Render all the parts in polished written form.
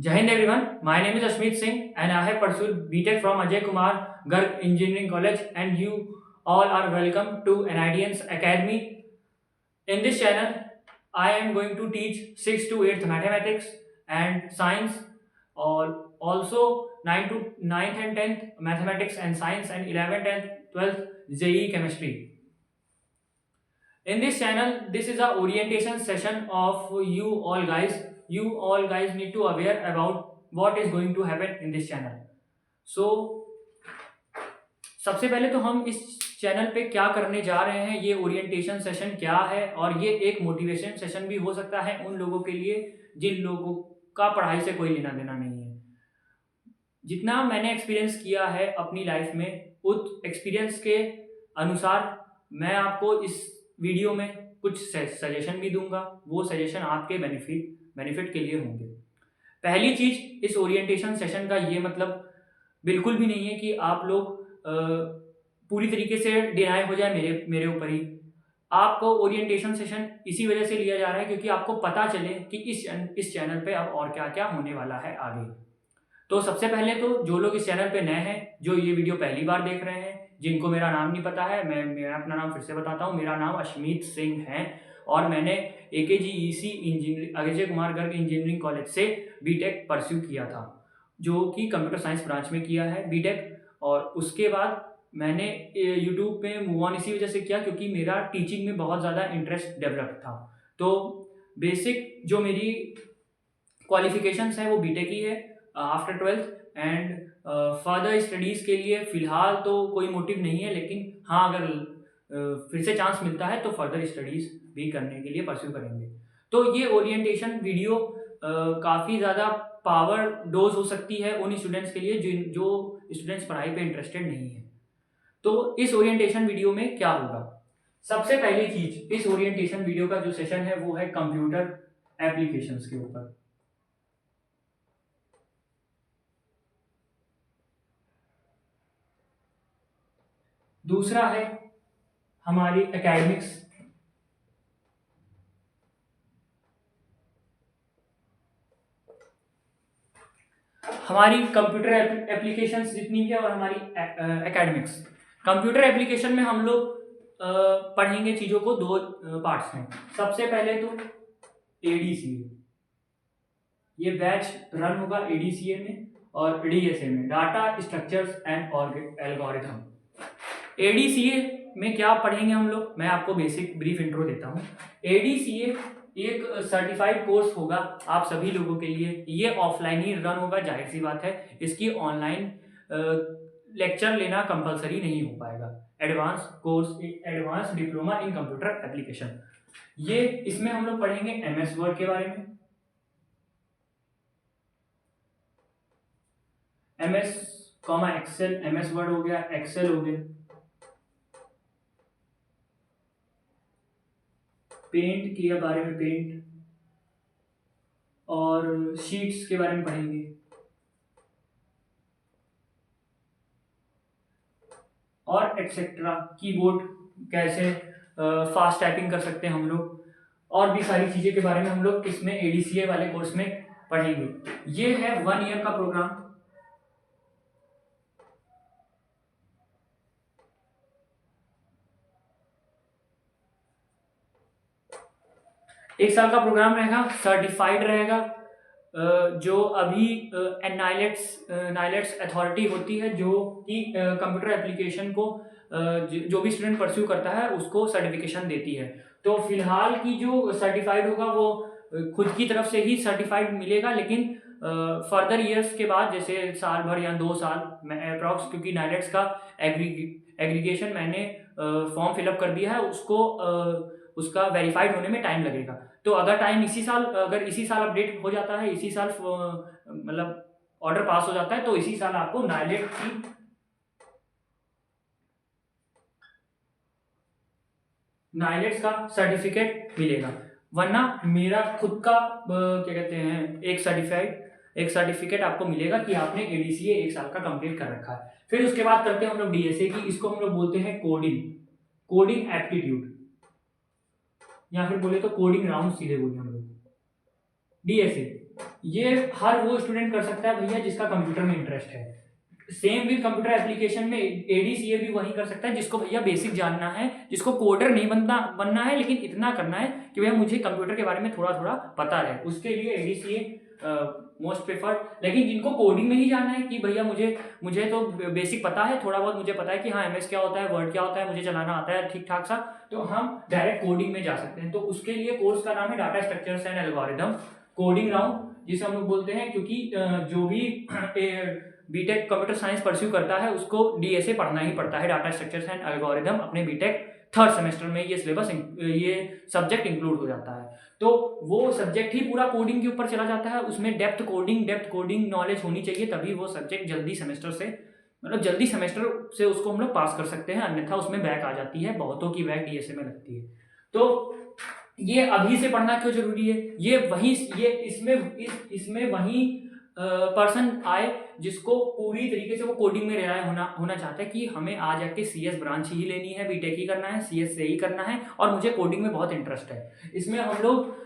Jai Hind everyone, my name is Ashmeet Singh and I have pursued BTech from Ajay Kumar Garg Engineering College and you all are welcome to NIDN's Academy. In this channel, I am going to teach 6th to 8th mathematics and science or also 9th to 9th and 10th mathematics and science and 11th and 12th JEE chemistry. In this channel, this is a orientation session of you all guys. You all guys need to aware about what is going to happen in this channel. So सबसे पहले तो हम इस channel पे क्या करने जा रहे हैं, ये ओरिएंटेशन सेशन क्या है, और ये एक मोटिवेशन सेशन भी हो सकता है उन लोगों के लिए जिन लोगों का पढ़ाई से कोई लेना देना नहीं है। जितना मैंने एक्सपीरियंस किया है अपनी लाइफ में, उस एक्सपीरियंस के अनुसार मैं आपको इस वीडियो में कुछ सजेशन भी दूंगा। वो सजेशन आपके बेनिफिट के लिए होंगे। पहली चीज, इस ओरिएंटेशन सेशन का ये मतलब बिल्कुल भी नहीं है कि आप लोग पूरी तरीके से डिनाई हो जाए मेरे ऊपर ही। आपको ओरिएंटेशन सेशन इसी वजह से लिया जा रहा है क्योंकि आपको पता चले कि इस चैनल पे अब और क्या क्या होने वाला है आगे। तो सबसे पहले तो जो लोग इस चैनल पे नए हैं, जो ये वीडियो पहली बार देख रहे हैं, जिनको मेरा नाम नहीं पता है, मैं अपना नाम फिर से बताता हूँ। मेरा नाम अशमीत सिंह है और मैंने AKGEC engineering Ajay Kumar Garg engineering college से बीटेक परस्यू किया था, जो कि कंप्यूटर साइंस ब्रांच में किया है बीटेक। और उसके बाद मैंने यूट्यूब पे मूव ऑन इसी वजह से किया क्योंकि मेरा टीचिंग में बहुत ज़्यादा इंटरेस्ट डेवलप था। तो बेसिक जो मेरी क्वालिफिकेशंस है वो बीटेक ही है after 12th and further studies के लिए फ़िलहाल तो कोई मोटिव नहीं है, लेकिन हाँ अगर फिर से चांस मिलता है तो फर्दर स्टडीज़ भी करने के लिए परस्यू करेंगे। तो ये ओरिएंटेशन वीडियो काफ़ी ज़्यादा पावर डोज हो सकती है उन स्टूडेंट्स के लिए जो स्टूडेंट्स पढ़ाई पे इंटरेस्टेड नहीं है। तो इस ओरिएंटेशन वीडियो में क्या होगा, सबसे पहली चीज, इस ओरिएंटेशन वीडियो का जो सेशन है वो है कंप्यूटर एप्लीकेशंस के ऊपर। दूसरा है हमारी एकेडमिक्स। हमारी कंप्यूटर एप्लीकेशंस जितनी भी है और हमारी एकेडमिक्स। कंप्यूटर एप्लीकेशन में हम लोग पढ़ेंगे चीज़ों को दो पार्ट्स में। सबसे पहले तो ADCA, ये बैच रन होगा ADCA में और DSA में, data structures and algorithm. ADCA में क्या पढ़ेंगे हम लोग, मैं आपको बेसिक ब्रीफ इंट्रो देता हूँ। ADCA एक सर्टिफाइड कोर्स होगा आप सभी लोगों के लिए। ये ऑफलाइन ही रन होगा, जाहिर सी बात है, इसकी ऑनलाइन लेक्चर लेना कंपलसरी नहीं हो पाएगा। Advance course, advance diploma in computer application, ये इसमें हम लोग पढ़ेंगे MS वर्ड के बारे में। MS एक्सेल, MS वर्ड हो गया, एक्सेल हो गया, पेंट के बारे में, पेंट और शीट्स के बारे में पढ़ेंगे, और एक्सेट्रा, कीबोर्ड कैसे फास्ट टाइपिंग कर सकते हैं हम लोग, और भी सारी चीज़ें के बारे में हम लोग इसमें ADCA वाले कोर्स में पढ़ेंगे। ये है 1 ईयर का प्रोग्राम। एक साल का प्रोग्राम रहेगा, सर्टिफाइड रहेगा। जो अभी नाइलेट्स अथॉरिटी होती है जो कि कंप्यूटर एप्लीकेशन को जो भी स्टूडेंट परस्यू करता है उसको सर्टिफिकेशन देती है। तो फिलहाल की जो सर्टिफाइड होगा वो खुद की तरफ से ही सर्टिफाइड मिलेगा, लेकिन फर्दर ईयर्स के बाद, जैसे साल भर या 2 साल में अप्रॉक्स, क्योंकि नाइलेट्स का एग्रीगेशन मैंने फॉर्म फिलअप कर दिया है, उसका वेरीफाइड होने में टाइम लगेगा। तो अगर इसी साल अपडेट हो जाता है, इसी साल मतलब ऑर्डर पास हो जाता है, तो इसी साल आपको नाइलेट्स का सर्टिफिकेट मिलेगा। वरना मेरा खुद का क्या कहते हैं, एक सर्टिफिकेट आपको मिलेगा कि आपने ADCA 1 साल का कंप्लीट कर रखा है। फिर उसके बाद करते हैं हम लोग DSA की, इसको हम लोग बोलते हैं कोडिंग एप्टीट्यूड, या फिर बोले तो कोडिंग राउंड, सीधे बोले हम लोग DSA। ये हर वो स्टूडेंट कर सकता है भैया जिसका कंप्यूटर में इंटरेस्ट है। सेम विद कंप्यूटर एप्लीकेशन में एडीसीए भी वही कर सकता है जिसको भैया बेसिक जानना है, जिसको कोडर नहीं बनना है, लेकिन इतना करना है कि भैया मुझे कंप्यूटर के बारे में थोड़ा थोड़ा पता है, उसके लिए एडीसीए मोस्ट प्रेफर्ड। लेकिन जिनको कोडिंग में ही जाना है कि भैया मुझे तो बेसिक पता है, थोड़ा बहुत मुझे पता है कि हाँ एमएस क्या होता है, वर्ड क्या होता है, मुझे चलाना आता है ठीक ठाक सा, तो हम डायरेक्ट कोडिंग में जा सकते हैं। तो उसके लिए कोर्स का नाम है data structures and algorithm coding round, जिसे हम लोग बोलते हैं, क्योंकि जो भी बीटेक कंप्यूटर साइंस परस्यू करता है उसको डीएसए पढ़ना ही पड़ता है, डाटा स्ट्रक्चर्स एंड एल्गोरिथम, अपने बीटेक थर्ड सेमेस्टर में ये सिलेबस ये सब्जेक्ट इंक्लूड हो जाता है। तो वो सब्जेक्ट ही पूरा कोडिंग के ऊपर चला जाता है, उसमें डेप्थ कोडिंग नॉलेज होनी चाहिए, तभी वो सब्जेक्ट जल्दी सेमेस्टर से उसको हम लोग पास कर सकते हैं, अन्यथा उसमें बैक आ जाती है, बहुतों की बैक डीएसए में लगती है। तो ये अभी से पढ़ना क्यों जरूरी है? इसमें वही पर्सन आए जिसको पूरी तरीके से वो कोडिंग में रिलाय होना चाहता है कि हमें आ जाके सीएस ब्रांच ही लेनी है, बीटेक ही करना है, सीएस से ही करना है, और मुझे कोडिंग में बहुत इंटरेस्ट है। इसमें हम लोग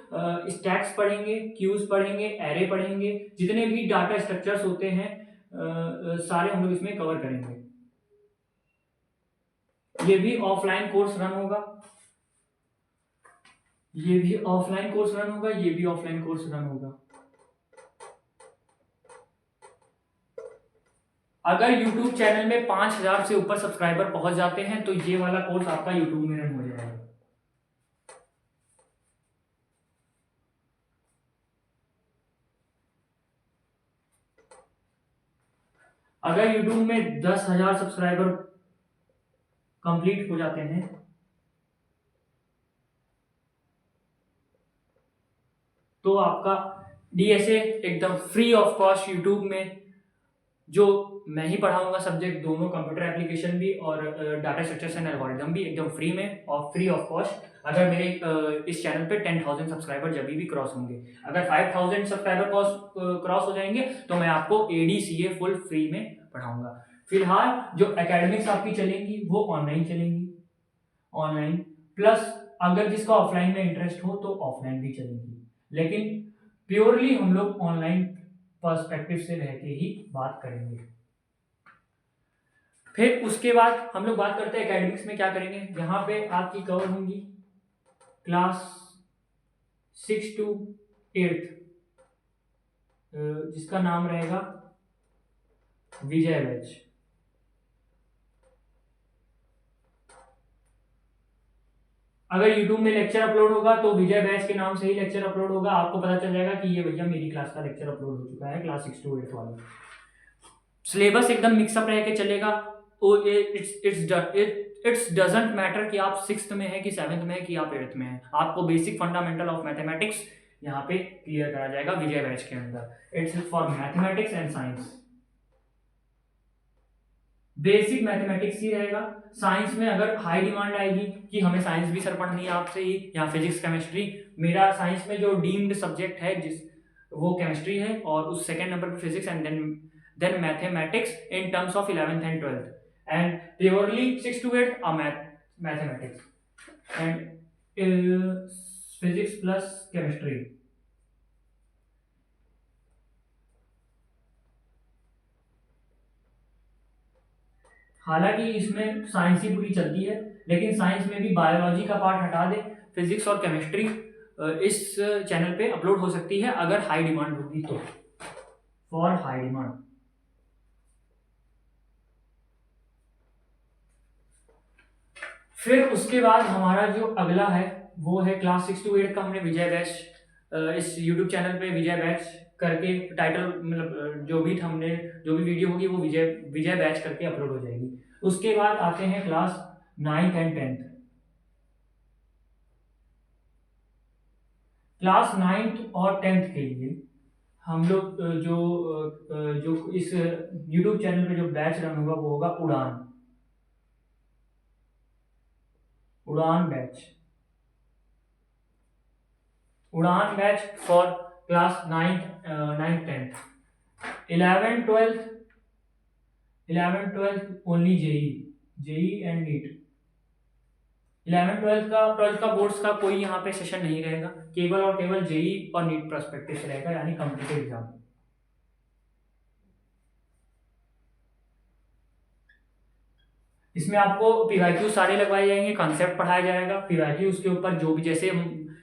स्टैक्स पढ़ेंगे, क्यूज पढ़ेंगे, एरे पढ़ेंगे, जितने भी डाटा स्ट्रक्चर्स होते हैं सारे हम लोग इसमें कवर करेंगे। ये भी ऑफलाइन कोर्स रन होगा, ये भी ऑफलाइन कोर्स रन होगा, ये भी ऑफलाइन कोर्स रन होगा। अगर YouTube चैनल में 5000 से ऊपर सब्सक्राइबर पहुंच जाते हैं तो ये वाला कोर्स आपका YouTube में रन हो जाएगा। अगर YouTube में 10,000 सब्सक्राइबर कंप्लीट हो जाते हैं तो आपका डीएसए एकदम फ्री ऑफ कॉस्ट YouTube में, जो मैं ही पढ़ाऊंगा सब्जेक्ट दोनों, कंप्यूटर एप्लीकेशन भी और डाटा स्ट्रक्चर्स एंड एल्गोरिथम भी, एकदम फ्री में और फ्री ऑफ कॉस्ट। अगर मेरे इस चैनल पे 10,000 सब्सक्राइबर जब भी क्रॉस होंगे, अगर 5,000 सब्सक्राइबर क्रॉस हो जाएंगे तो मैं आपको एडीसीए फुल फ्री में पढ़ाऊंगा। फिलहाल जो एकेडमिक्स आपकी चलेंगी वो ऑनलाइन चलेंगी, ऑनलाइन प्लस अगर जिसका ऑफलाइन में इंटरेस्ट हो तो ऑफलाइन भी चलेंगी, लेकिन प्योरली हम लोग ऑनलाइन पर्सपेक्टिव से रह के ही बात करेंगे। फिर उसके बाद हम लोग बात करते हैं एकेडमिक्स में क्या करेंगे। यहाँ पे आपकी कवर होंगी क्लास 6 to 8 जिसका नाम रहेगा विजय बैच। अगर YouTube में लेक्चर अपलोड होगा तो विजय बैच के नाम से ही लेक्चर अपलोड होगा, आपको पता चल जाएगा कि ये भैया मेरी क्लास का लेक्चर अपलोड हो चुका है, क्लास 6 to 8 वाला। सिलेबस एकदम मिक्सअप रह के चलेगा। इट्स डजंट मैटर कि आप 6th में है कि 7th में है कि आप 8th में है, आपको बेसिक फंडामेंटल ऑफ मैथमेटिक्स यहाँ पे क्लियर करा जाएगा विजय बैच के अंदर। It's for mathematics and science, basic mathematics ही रहेगा। साइंस में अगर हाई डिमांड आएगी कि हमें साइंस भी सर पढ़नी है आपसे ही, या फिजिक्स केमिस्ट्री, मेरा साइंस में जो डीम्ड सब्जेक्ट है वो केमिस्ट्री है, और उस सेकंड नंबर पे physics and then mathematics in terms of 11th and 12th, and purely 6 to 8 are mathematics and physics plus chemistry। हालांकि इसमें साइंस ही पूरी चलती है, लेकिन साइंस में भी बायोलॉजी का पार्ट हटा दे, फिजिक्स और केमिस्ट्री इस चैनल पे अपलोड हो सकती है अगर हाई डिमांड होगी तो, फॉर हाई डिमांड। फिर उसके बाद हमारा जो अगला है वो है क्लास 6 to 8 का। हमने विजय बैच इस YouTube चैनल पे विजय बैच करके टाइटल, मतलब जो भी वीडियो होगी वो विजय बैच करके अपलोड हो जाएगी। उसके बाद आते हैं class 9th and 10th। Class 9th और 10th के लिए हम लोग जो इस YouTube चैनल पे जो बैच रन होगा वो होगा Udaan batch for class 9th 10th। 11th 12th only JEE and NEET. Twelfth का बोर्ड्स का कोई यहाँ पे सेशन नहीं रहेगा, केवल और केवल जेई और नीट पर्सपेक्टिव से रहेगा, यानी कॉम्पिटिटिव एग्जाम। इसमें आपको पीवाईक्यू सारे लगवाए जाएंगे, कंसेप्ट पढ़ाया जाएगा, पीवाईक्यू उसके ऊपर जो भी, जैसे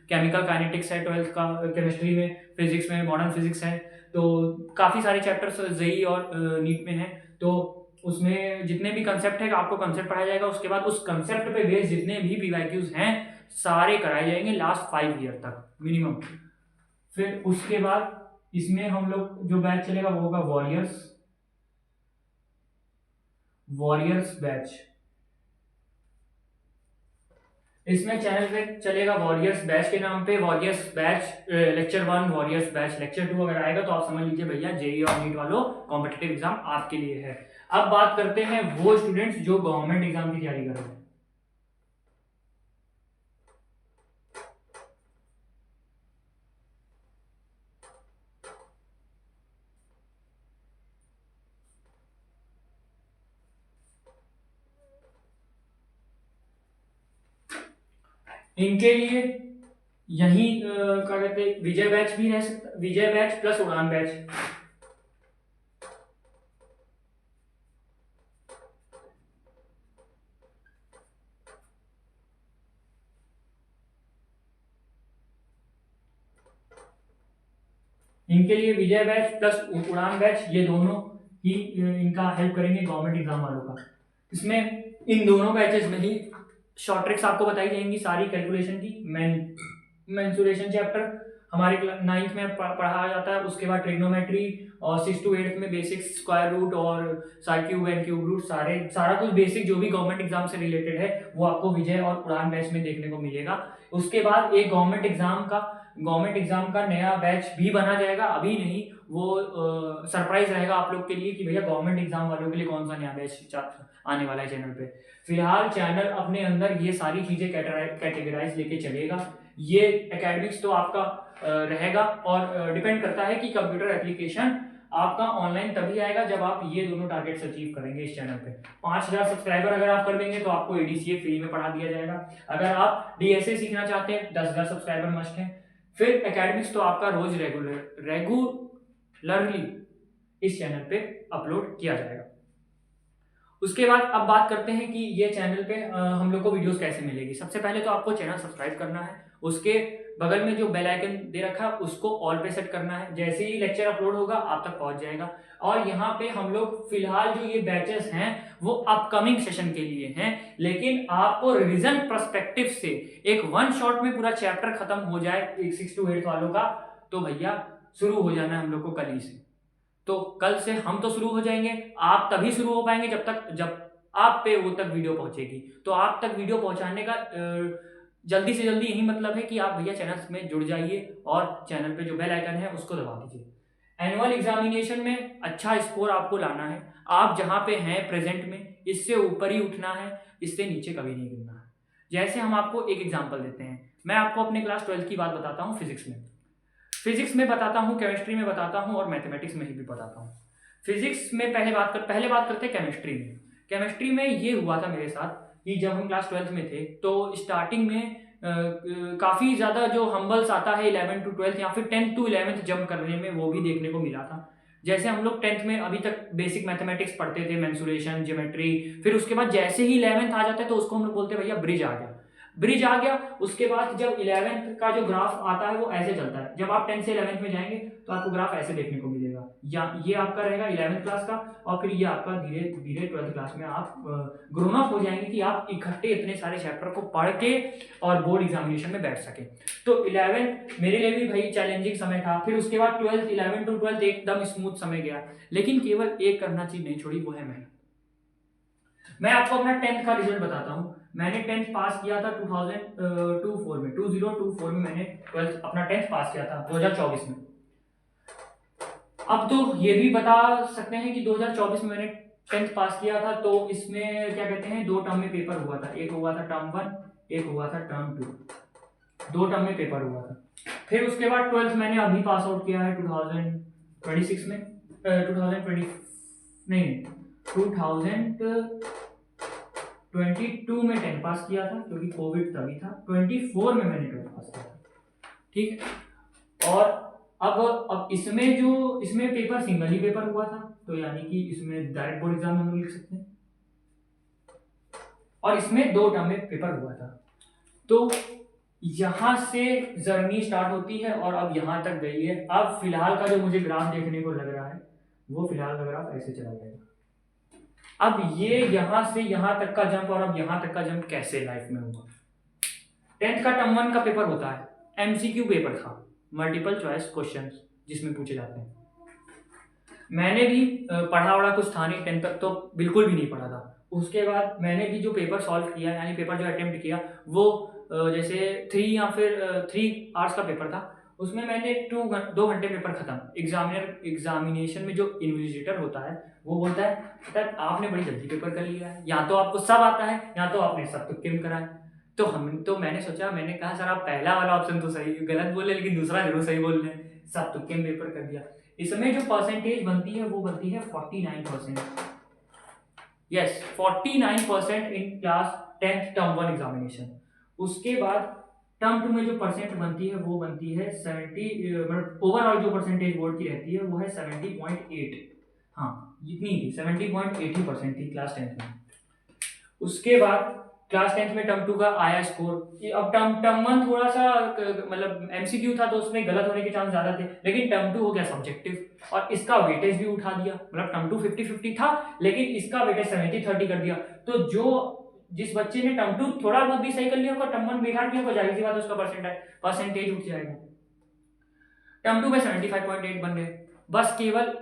केमिकल काइनेटिक्स है ट्वेल्थ का, केमिस्ट्री में, फिजिक्स में, मॉडर्न फिजिक्स है, तो काफ़ी सारे चैप्टर्स जेई और नीट में हैं, तो उसमें जितने भी कंसेप्ट है आपको कंसेप्ट पढ़ाया जाएगा। उसके बाद उस कंसेप्ट पे बेस्ड जितने भी पीवाईक्यूज हैं सारे कराए जाएंगे लास्ट 5 ईयर तक मिनिमम। फिर उसके बाद इसमें हम लोग जो बैच चलेगा वो होगा वॉरियर्स बैच। इसमें चैनल पे चलेगा वॉरियर्स बैच के नाम पे, warriors batch lecture 1, warriors batch lecture 2 अगर आएगा तो आप समझ लीजिए भैया जेई और नीट वालों कॉम्पिटिटिव एग्जाम आपके लिए है। अब बात करते हैं वो स्टूडेंट्स जो गवर्नमेंट एग्जाम की तैयारी कर रहे हैं। इनके लिए यही क्या कहते हैं, विजय बैच भी रह सकता, विजय बैच प्लस उड़ान बैच। इनके लिए विजय बैच प्लस उड़ान बैच, ये दोनों ही इनका हेल्प करेंगे गवर्नमेंट एग्जाम वालों का। इसमें इन दोनों बैचेस में ही शॉर्ट ट्रिक्स आपको बताई जाएंगी सारी कैलकुलेशन की। मेंसुरेशन चैप्टर हमारे 9th में पढ़ाया जाता है, उसके बाद ट्रिग्नोमेट्री और 6 to 8 में बेसिक स्क्वायर रूट और साइन क्यूब एंड क्यूब रूट, सारा कुछ बेसिक जो भी गवर्नमेंट एग्जाम से रिलेटेड है वो आपको विजय और उड़ान बैच में देखने को मिलेगा। उसके बाद एक गवर्नमेंट एग्जाम का नया बैच भी बना जाएगा, अभी नहीं, वो सरप्राइज रहेगा आप लोग के लिए कि भैया गवर्नमेंट एग्जाम वालों के लिए कौन सा नया बैच आने वाला है चैनल पे। फिलहाल चैनल अपने अंदर ये सारी चीजें कैटेगराइज लेके चलेगा। ये एकेडमिक्स तो आपका रहेगा और डिपेंड करता है कि कंप्यूटर एप्लीकेशन आपका ऑनलाइन तभी आएगा जब आप ये दोनों टारगेट्स अचीव करेंगे इस चैनल पे। 5000 सब्सक्राइबर अगर आप कर देंगे तो आपको एडीसीए फ्री में पढ़ा दिया जाएगा। अगर आप डीएसए सीखना चाहते हैं 10,000 सब्सक्राइबर मस्ट है। फिर एकेडमिक्स तो आपका रोज रेगुलरली इस चैनल पे अपलोड किया जाएगा। उसके बाद अब बात करते हैं कि ये चैनल पे हम लोग को वीडियोस कैसे मिलेगी। सबसे पहले तो आपको चैनल सब्सक्राइब करना है, उसके बगल में जो बेल आइकन दे रखा है उसको ऑल पे सेट करना है, जैसे ही लेक्चर अपलोड होगा आप तक पहुंच जाएगा। और यहाँ पे हम लोग फिलहाल जो ये बैचेस हैं वो अपकमिंग सेशन के लिए हैं, लेकिन आपको रिवीजन पर्सपेक्टिव से एक 1 शॉट में पूरा चैप्टर खत्म हो जाए 6 to 8 वालों का, तो भैया शुरू हो जाना है हम लोग को कल ही से। तो कल से हम तो शुरू हो जाएंगे, आप तभी शुरू हो पाएंगे जब आप पे वो तक वीडियो पहुंचेगी। तो आप तक वीडियो पहुंचाने का जल्दी से जल्दी यही मतलब है कि आप भैया चैनल में जुड़ जाइए और चैनल पे जो बेल आइकन है उसको दबा दीजिए। एनुअल एग्जामिनेशन में अच्छा स्कोर आपको लाना है, आप जहाँ पे हैं प्रेजेंट में इससे ऊपर ही उठना है, इससे नीचे कभी नहीं गिरना है। जैसे हम आपको एक एग्जाम्पल देते हैं, मैं आपको अपने क्लास 12 की बात बताता हूँ, फिजिक्स में बताता हूँ, केमिस्ट्री में बताता हूँ और मैथमेटिक्स में भी बताता हूँ। फिजिक्स में पहले बात करते हैं केमिस्ट्री में ये हुआ था मेरे साथ कि जब हम क्लास 12 में थे तो स्टार्टिंग में काफ़ी ज़्यादा जो हम्बल्स आता है 11 to 12 या फिर 10 to 11 जंप करने में, वो भी देखने को मिला था। जैसे हम लोग 10th में अभी तक बेसिक मैथमेटिक्स पढ़ते थे, मेंसुरेशन, ज्योमेट्री, फिर उसके बाद जैसे ही 11th आ जाता है तो उसको हम लोग बोलते हैं भैया ब्रिज आ गया। उसके बाद जब 11th का जो ग्राफ आता है वो ऐसे चलता है, जब आप 10th से 11th में जाएंगे तो आपको ग्राफ ऐसे देखने को मिलेगा, या ये आपका रहेगा 11th क्लास का, और फिर ये आपका धीरे धीरे 12th क्लास में आप ग्रोन अप हो जाएंगे कि आप इकट्ठे इतने सारे चैप्टर को पढ़ के और बोर्ड एग्जामिनेशन में बैठ सके। तो 11th मेरे लिए भी भाई चैलेंजिंग समय था। फिर उसके बाद 11 to 12 एकदम स्मूथ समय गया, लेकिन केवल एक करना चीज नहीं छोड़ी, वो है मेहनत। मैं आपको अपना 10th का रिजल्ट बताता हूँ। मैंने 10th पास किया था 2024 में मैंने 12th अपना 10th पास किया था 2024 में। अब तो ये भी बता सकते हैं कि 2024 में मैंने 10th पास किया था, तो इसमें क्या कहते हैं 2 टर्म में पेपर हुआ था, एक हुआ था टर्म 1, एक हुआ था टर्म 2, 2 टर्म में पेपर हुआ था। फिर उसके बाद 12th मैंने अभी पास आउट किया है 2026 में, 2020 नहीं 2000 22 में 10 पास किया था क्योंकि कोविड तभी था, 24 में मैंने 12 पास किया था, ठीक है। और अब इसमें पेपर सिंगल ही पेपर हुआ था, तो यानी कि इसमें डायरेक्ट बोर्ड एग्जाम हम लोग लिख सकते हैं, और इसमें 2 टर्म में पेपर हुआ था। तो यहाँ से जर्नी स्टार्ट होती है और अब यहाँ तक गई है। अब फिलहाल का जो मुझे ग्राफ देखने को लग रहा है वो फिलहाल का ग्राफ ऐसे चला जाएगा। अब ये यहाँ से यहाँ तक का जंप और अब यहाँ तक का जंप कैसे लाइफ में हुआ। 10th का टर्म 1 का पेपर होता है, एमसीक्यू पेपर था, मल्टीपल चॉइस क्वेश्चंस जिसमें पूछे जाते हैं। मैंने भी पढ़ा वढ़ा कुछ था नहीं, 10th तक तो बिल्कुल भी नहीं पढ़ा था। उसके बाद मैंने भी जो पेपर सॉल्व किया, यानी पेपर जो अटेम्प्ट किया वो जैसे 3 या फिर 3 आवर्स का पेपर था, उसमें मैंने 2 घंटे पेपर खत्म। एग्जामिनेशन में जो इन्विजिलेटर होता है वो बोलता है सर आपने बड़ी जल्दी पेपर कर लिया है, या तो आपको सब आता है या तो आपने सब तुक्के में करा है। तो मैंने सोचा, मैंने कहा सर आप पहला वाला ऑप्शन तो सही गलत बोले, लेकिन दूसरा जरूर सही बोल रहे हैं, सब तुक्के में पेपर कर दिया। इसमें जो परसेंटेज बनती है वो बनती है 49%। Yes, 49% in class 10th term 1 examination. उसके बाद टर्म 2 में जो परसेंट बनती है वो बनती है 70, मतलब ओवरऑल जो परसेंटेज बोर्ड की रहती है वो है 70.8। हाँ, इतनी थी, 70.80% थी क्लास 10th में। उसके बाद क्लास 10th में टर्म 2 का आया स्कोर। अब टर्म 1 थोड़ा सा मतलब एमसीक्यू था तो उसमें गलत होने के चांस ज्यादा थे, लेकिन टर्म 2 हो गया सब्जेक्टिव और इसका वेटेज भी उठा दिया। मतलब टर्म 2 50-50 था, लेकिन इसका वेटेज 70-30 कर दिया। तो जिस बच्चे ने टर्म 2 थोड़ा बहुत भी सही कर लिया होगा, टर्म 1 बेकार किया होगा, जाहिर सी बात है उसका परसेंटेज उठ जाएगा। टर्म 2 में 75.8 बन गए। बस केवल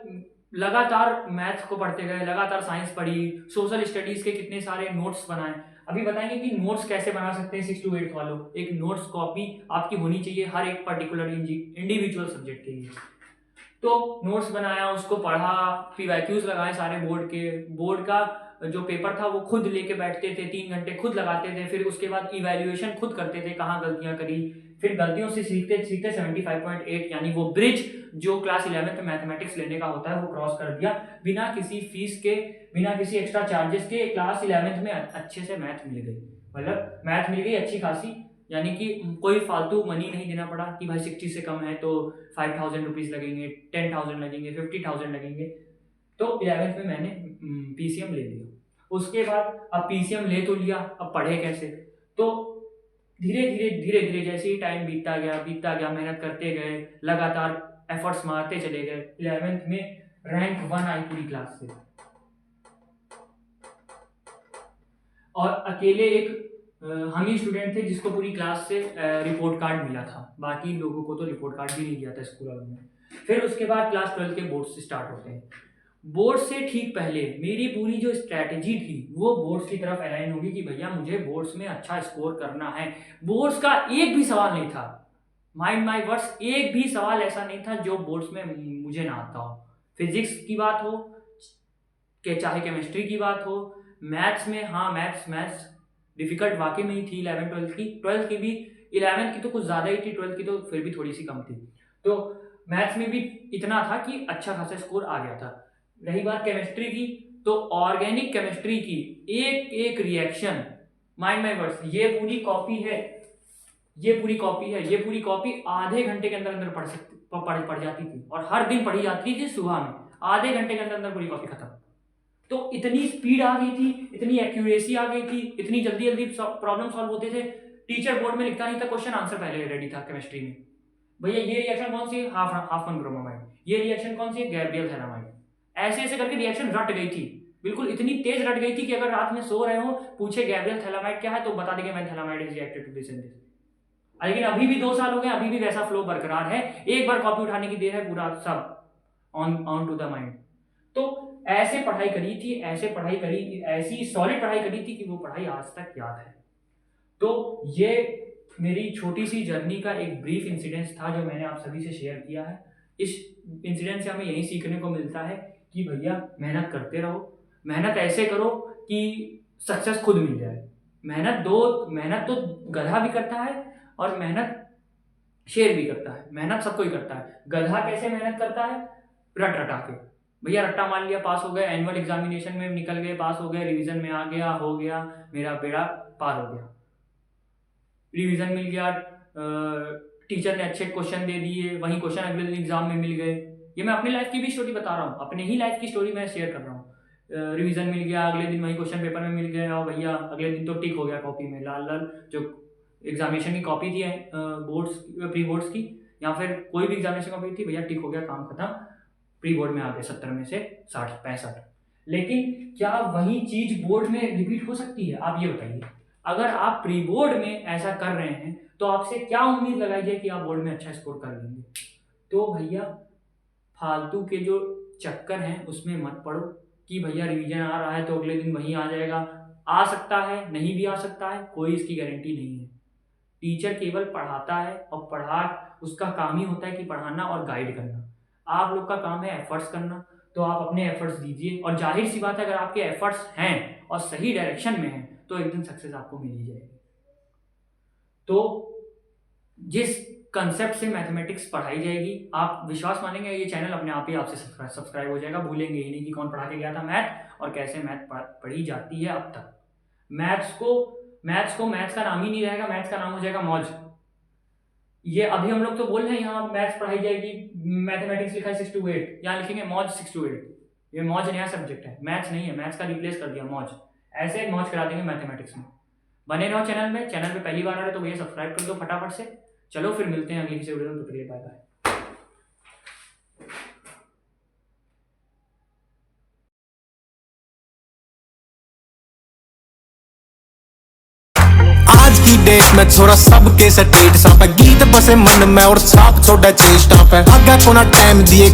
लगातार मैथ्स को पढ़ते गए, लगातार साइंस पढ़ी, सोशल स्टडीज के कितने सारे नोट्स बनाए। अभी बताएंगे कि नोट्स कैसे बना सकते हैं 6 to 8 वालों। एक नोट्स कॉपी आपकी होनी चाहिए हर एक पर्टिकुलर इंडिविजुअल सब्जेक्ट के लिए। तो नोट्स बनाया, उसको पढ़ा, पीवाईक्यूज लगाए सारे बोर्ड का जो पेपर था वो खुद लेके बैठते थे, 3 घंटे खुद लगाते थे। फिर उसके बाद इवैल्यूएशन खुद करते थे, कहाँ गलतियां करी। फिर गलतियों से सीखते 75.8 यानी वो ब्रिज जो क्लास 11 में मैथमेटिक्स लेने का होता है वो क्रॉस कर दिया, बिना किसी फीस के, बिना किसी एक्स्ट्रा चार्जेस के। क्लास 11 में अच्छे से मैथ मिल गई, मतलब मैथ मिल गई अच्छी खासी, यानी कि कोई फालतू मनी नहीं देना पड़ा कि भाई 60 से कम है तो 5,000 रुपीज लगेंगे, 10,000 लगेंगे, 50,000 लगेंगे। तो 11th में मैंने पीसीएम ले लिया। उसके बाद अब पीसीएम ले तो लिया, अब पढ़े कैसे। तो धीरे धीरे जैसे ही टाइम बीतता गया, मेहनत करते गए, लगातार एफर्ट्स मारते चले गए। 11th में रैंक 1 आई पूरी क्लास से, और अकेले एक हम ही स्टूडेंट थे जिसको पूरी क्लास से रिपोर्ट कार्ड मिला था, बाकी लोगों को तो रिपोर्ट कार्ड भी नहीं दिया था स्कूल वालों ने। फिर उसके बाद क्लास 12 के बोर्ड से स्टार्ट होते हैं। बोर्ड से ठीक पहले मेरी पूरी जो स्ट्रैटेजी थी वो बोर्ड्स की तरफ अलाइन होगी कि भैया मुझे बोर्ड्स में अच्छा स्कोर करना है। बोर्ड्स का एक भी सवाल नहीं था, माइंड माय वर्ड्स, एक भी सवाल ऐसा नहीं था जो बोर्ड्स में मुझे ना आता हो। फिजिक्स की बात हो चाहे केमिस्ट्री की बात हो, मैथ्स में, हाँ मैथ्स डिफिकल्ट वाकई में ही थी 11th 12th की भी। 11th की तो कुछ ज़्यादा ही थी, 12th की तो फिर भी थोड़ी सी कम थी। तो मैथ्स में भी इतना था कि अच्छा खासा स्कोर आ गया था। रही बात केमिस्ट्री की, तो ऑर्गेनिक केमिस्ट्री की एक एक रिएक्शन, माइंड माय वर्ड्स, ये पूरी कॉपी है, ये पूरी कॉपी आधे घंटे के अंदर पढ़ जाती थी, और हर दिन पढ़ी जाती थी सुबह में, आधे घंटे के अंदर पूरी कॉपी खत्म। तो इतनी स्पीड आ गई थी, इतनी एक्यूरेसी आ गई थी, इतनी जल्दी प्रॉब्लम सॉल्व होते थे। टीचर बोर्ड में लिखता नहीं था, क्वेश्चन आंसर पहले रेडी था केमिस्ट्री में। भैया ये रिएक्शन कौन सी है, हाफमैन ब्रोमाइड, ये रिएक्शन कौन सी है, गैब्रियल थैलामाइड। ऐसे करके रिएक्शन रट गई थी, बिल्कुल इतनी तेज रट गई थी कि अगर रात में सो रहे हो, पूछे गैब्रियल थैलामाइड क्या है, तो बता देंगे methylamide is reacted to this and this. लेकिन अभी भी 2 साल हो गए, अभी भी वैसा फ्लो बरकरार है। एक बार कॉपी उठाने की देर है, पूरा सब ऑन टू द माइंड। तो ऐसे पढ़ाई करी थी, ऐसी सॉलिड पढ़ाई करी थी कि वो पढ़ाई आज तक याद है। तो ये मेरी छोटी सी जर्नी का एक ब्रीफ इंसिडेंस था जो मैंने आप सभी से शेयर किया है। इस इंसिडेंट से हमें यही सीखने को मिलता है कि भैया मेहनत करते रहो, मेहनत ऐसे करो कि सक्सेस खुद मिल जाए। मेहनत तो गधा भी करता है और मेहनत शेर भी करता है, मेहनत सबको ही करता है। गधा कैसे मेहनत करता है, रट रटा के, भैया रट्टा मार लिया, पास हो गए, एनुअल एग्जामिनेशन में निकल गए, पास हो गए, रिवीजन में आ गया, हो गया, मेरा बेड़ा पार हो गया, रिवीजन मिल गया, टीचर ने अच्छे क्वेश्चन दे दिए, वही क्वेश्चन अगले दिन एग्जाम में मिल गए। ये मैं अपनी लाइफ की भी स्टोरी बता रहा हूँ, अपने ही लाइफ की स्टोरी मैं शेयर कर रहा हूँ। रिवीजन मिल गया, अगले दिन वही क्वेश्चन पेपर में मिल गया, और भैया अगले दिन तो टिक हो गया कॉपी में, लाल लाल जो एग्जामिनेशन की कॉपी थी बोर्ड्स प्री बोर्ड्स की, या फिर कोई भी एग्जामिनेशन कॉपी थी, भैया टिक हो गया, काम खत्म, प्री बोर्ड में आ गए 70 में से 65। लेकिन क्या वही चीज बोर्ड में रिपीट हो सकती है? आप ये बताइए। अगर आप प्री बोर्ड में ऐसा कर रहे हैं तो आपसे क्या उम्मीद लगाई जाए कि आप बोर्ड में अच्छा स्कोर कर लेंगे? तो भैया फालतू के जो चक्कर हैं उसमें मत पड़ो कि भैया रिवीजन आ रहा है तो अगले दिन वहीं आ जाएगा। आ सकता है, नहीं भी आ सकता है, कोई इसकी गारंटी नहीं है। टीचर केवल पढ़ाता है, और उसका काम ही होता है कि पढ़ाना और गाइड करना। आप लोग का काम है एफर्ट्स करना, तो आप अपने एफर्ट्स दीजिए, और जाहिर सी बात है अगर आपके एफर्ट्स हैं और सही डायरेक्शन में हैं तो एक दिन सक्सेस आपको मिल ही जाएगी। तो जिस कंसेप्ट से मैथमेटिक्स पढ़ाई जाएगी, आप विश्वास मानेंगे ये चैनल अपने आप ही आपसे सब्सक्राइब हो जाएगा। भूलेंगे ही नहीं कि कौन पढ़ा के गया था मैथ और कैसे मैथ पढ़ी जाती है अब तक। मैथ्स का नाम ही नहीं रहेगा, मैथ्स का नाम हो जाएगा मौज। ये अभी हम लोग तो बोल रहे हैं यहाँ मैथ्स पढ़ाई जाएगी, मैथमेटिक्स लिखा है 6 to 8, यहाँ लिखेंगे मौज 6 to 8। ये मौज नया सब्जेक्ट है, मैथ्स नहीं है, मैथ्स का रिप्लेस कर दिया मौज। ऐसे मौज करा देंगे मैथमेटिक्स में। बने रहो चैनल में, चैनल पे पहली बार आ रहे तो भैया सब्सक्राइब कर दो फटाफट से। चलो फिर मिलते हैं अगली किसी वीडियो में, तो बाय बाय। आज की डेट में छोरा सबके सटेट सा पे गीत बसे मन में और साफ छोड़ा चेष्टा पे आगे को ना टाइम दिए।